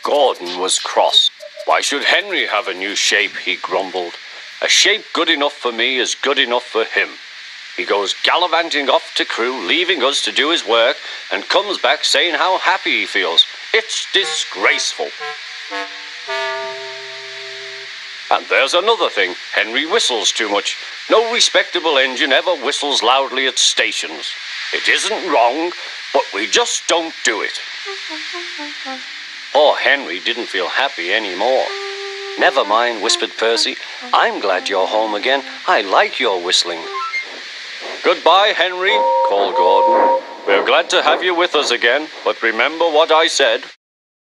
Gordon was cross. Why should Henry have a new shape, he grumbled. A shape good enough for me is good enough for him. He goes gallivanting off to Crewe, leaving us to do his work, and comes back saying how happy he feels. It's disgraceful. And there's another thing. Henry whistles too much. No respectable engine ever whistles loudly at stations. It isn't wrong, but we just don't do it. Poor Henry didn't feel happy anymore. Never mind, whispered Percy. I'm glad you're home again. I like your whistling. Goodbye, Henry, called Gordon. We're glad to have you with us again, but remember what I said.